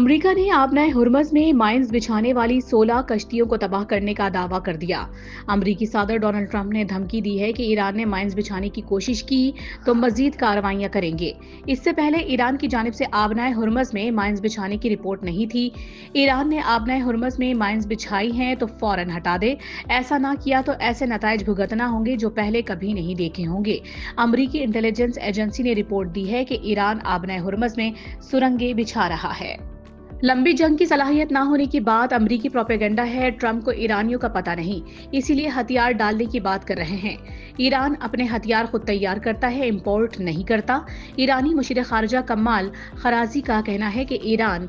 امریکہ نے آبنائے ہرمز میں مائنز بچھانے والی 16 کشتیوں کو تباہ کرنے کا دعویٰ کر دیا۔ امریکی صدر ڈونلڈ ٹرمپ نے دھمکی دی ہے کہ ایران نے مائنز بچھانے کی کوشش کی تو مزید کارروائیاں کریں گے۔ اس سے پہلے ایران کی جانب سے آبنائے ہرمز میں مائنز بچھانے کی رپورٹ نہیں تھی۔ ایران نے آبنائے ہرمز میں مائنز بچھائی ہیں تو فوراً ہٹا دے، ایسا نہ کیا تو ایسے نتائج بھگتنا ہوں گے جو پہلے کبھی نہیں دیکھے ہوں گے۔ امریکی انٹیلیجنس ایجنسی نے رپورٹ دی ہے کہ ایران آبنائے ہرمز میں سرنگیں بچھا رہا ہے۔ لمبی جنگ کی صلاحیت نہ ہونے کی بات امریکی پروپیگنڈا ہے۔ ٹرمپ کو ایرانیوں کا پتہ نہیں، اسی لیے ہتھیار ڈالنے کی بات کر رہے ہیں۔ ایران اپنے ہتھیار خود تیار کرتا ہے، امپورٹ نہیں کرتا۔ ایرانی مشیر خارجہ کمال خرازی کا کہنا ہے کہ ایران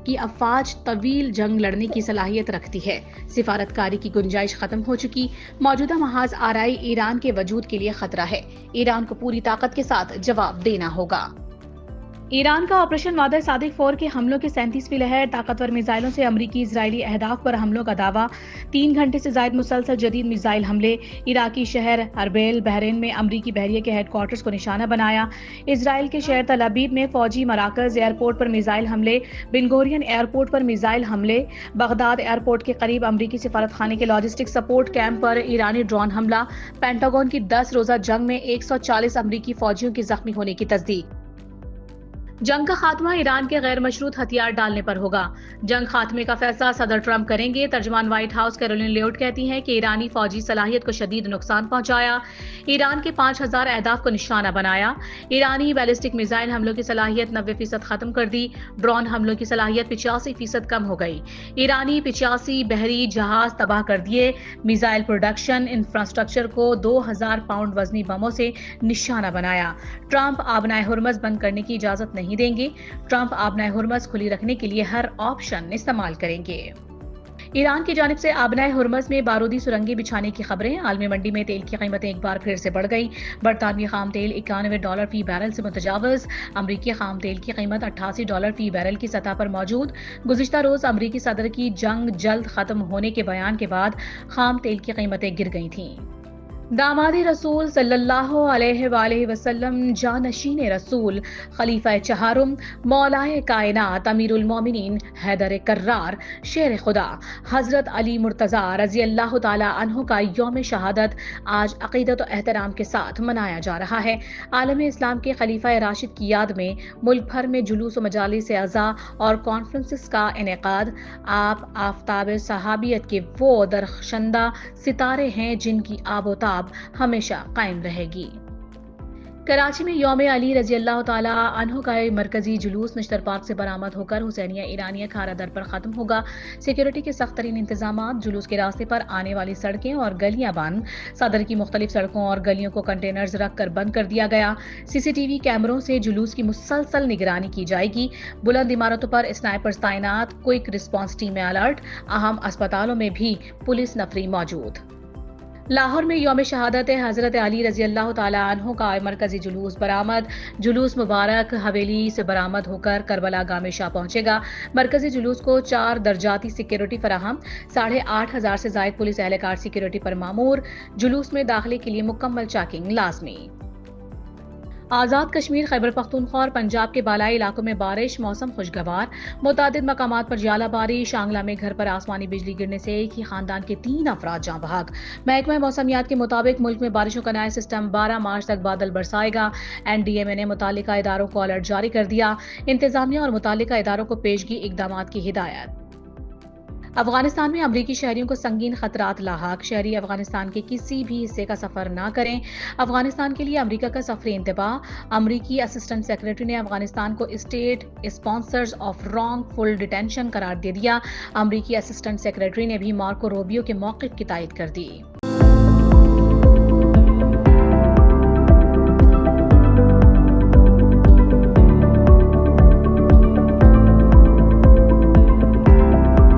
کی افواج طویل جنگ لڑنے کی صلاحیت رکھتی ہے۔ سفارتکاری کی گنجائش ختم ہو چکی، موجودہ محاذ آرائی ایران کے وجود کے لیے خطرہ ہے۔ ایران کو پوری طاقت کے ساتھ جواب دینا ہوگا۔ ایران کا آپریشن وعدہ صادق 4 کے حملوں کی 37ویں لہر، طاقتور میزائلوں سے امریکی اسرائیلی اہداف پر حملوں کا دعویٰ، 3 گھنٹے سے زائد مسلسل جدید میزائل حملے، عراقی شہر اربیل بحرین میں امریکی بحریے کے ہیڈ کوارٹرز کو نشانہ بنایا، اسرائیل کے شہر تل ابیب میں فوجی مراکز، ایئرپورٹ پر میزائل حملے، بن گورین ایئرپورٹ پر میزائل حملے، بغداد ایئرپورٹ کے قریب امریکی سفارتخانے کے لاجسٹک سپورٹ کیمپ پر ایرانی ڈرون حملہ، پینٹاگون کی 10 روزہ جنگ میں 140 امریکی فوجیوں کی زخمی ہونے کی تصدیق۔ جنگ کا خاتمہ ایران کے غیر مشروط ہتھیار ڈالنے پر ہوگا۔ جنگ خاتمے کا فیصلہ صدر ٹرمپ کریں گے۔ ترجمان وائٹ ہاؤس کیرولین لیوٹ کہتی ہیں کہ ایرانی فوجی صلاحیت کو شدید نقصان پہنچایا، ایران کے 5000 اہداف کو نشانہ بنایا، ایرانی بیلسٹک میزائل حملوں کی صلاحیت 90% ختم کر دی، ڈرون حملوں کی صلاحیت 85% کم ہو گئی، ایرانی 85 بحری جہاز تباہ کر دیے، میزائل پروڈکشن انفراسٹرکچر کو 2000 پاؤنڈ وزنی بموں سے نشانہ بنایا۔ ٹرمپ آبنائے ہرمز بند کرنے کی اجازت نہیں دیں گے۔ ٹرمپ آبنائے ہرمز کھلی رکھنے کے لیے ہر آپشن استعمال کریں گے۔ ایران کی جانب سے آبنائے ہرمز میں بارودی سرنگیں بچھانے کی خبریں، عالمی منڈی میں تیل کی قیمتیں ایک بار پھر سے بڑھ گئیں، برطانوی خام تیل $91 فی بیرل سے متجاوز، امریکی خام تیل کی قیمت $88 فی بیرل کی سطح پر موجود۔ گزشتہ روز امریکی صدر کی جنگ جلد ختم ہونے کے بیان کے بعد خام تیل کی قیمتیں گر گئی تھیں۔ داماد رسول صلی اللہ علیہ وآلہ وسلم، جانشین رسول، خلیفہ چہارم، مولائے کائنات، امیر المومنین حیدر کرار، شیر خدا حضرت علی مرتضیٰ رضی اللہ تعالیٰ عنہ کا یوم شہادت آج عقیدت و احترام کے ساتھ منایا جا رہا ہے۔ عالم اسلام کے خلیفہ راشد کی یاد میں ملک بھر میں جلوس و مجالس اعزاء اور کانفرنسز کا انعقاد۔ آپ آفتاب صحابیت کے وہ درخشندہ ستارے ہیں جن کی آب و تاب ہمیشہ قائم رہے گی۔ کراچی میں یوم علی رضی اللہ تعالیٰ عنہ کا مرکزی جلوس نشتر پارک سے برآمد ہو کر حسینیہ ایرانیہ کھارا در پر ختم ہوگا۔ سیکیورٹی کے سخت ترین انتظامات، جلوس کے راستے پر آنے والی سڑکیں اور گلیاں بند، صدر کی مختلف سڑکوں اور گلیوں کو کنٹینرز رکھ کر بند کر دیا گیا۔ CCTV کیمروں سے جلوس کی مسلسل نگرانی کی جائے گی۔ بلند عمارتوں پر اسنائپرز تعینات، کوئک رسپانس ٹیمیں الرٹ، اہم اسپتالوں میں بھی پولیس نفری موجود۔ لاہور میں یوم شہادت حضرت علی رضی اللہ تعالیٰ عنہ کا مرکزی جلوس برآمد۔ جلوس مبارک حویلی سے برآمد ہو کر کربلا گاہ شاہ پہنچے گا۔ مرکزی جلوس کو 4 درجاتی سیکیورٹی فراہم، 8500 سے زائد پولیس اہلکار سیکیورٹی پر مامور۔ جلوس میں داخلے کے لیے مکمل چیکنگ لازمی۔ آزاد کشمیر، خیبر پختونخوا اور پنجاب کے بالائی علاقوں میں بارش، موسم خوشگوار، متعدد مقامات پر ژالہ باری۔ شانگلہ میں گھر پر آسمانی بجلی گرنے سے ایک ہی خاندان کے 3 افراد جاں بحق۔ محکمہ موسمیات کے مطابق ملک میں بارشوں کا نیا سسٹم 12 مارچ تک بادل برسائے گا۔ NDMA نے متعلقہ اداروں کو الرٹ جاری کر دیا، انتظامیہ اور متعلقہ اداروں کو پیشگی اقدامات کی ہدایت۔ افغانستان میں امریکی شہریوں کو سنگین خطرات لاحق، شہری افغانستان کے کسی بھی حصے کا سفر نہ کریں۔ افغانستان کے لیے امریکہ کا سفری انتباہ، امریکی اسسٹنٹ سیکرٹری نے افغانستان کو state sponsors of wrongful detention قرار دے دیا۔ امریکی اسسٹنٹ سیکرٹری نے بھی مارکو روبیو کے موقف کی تائید کر دی۔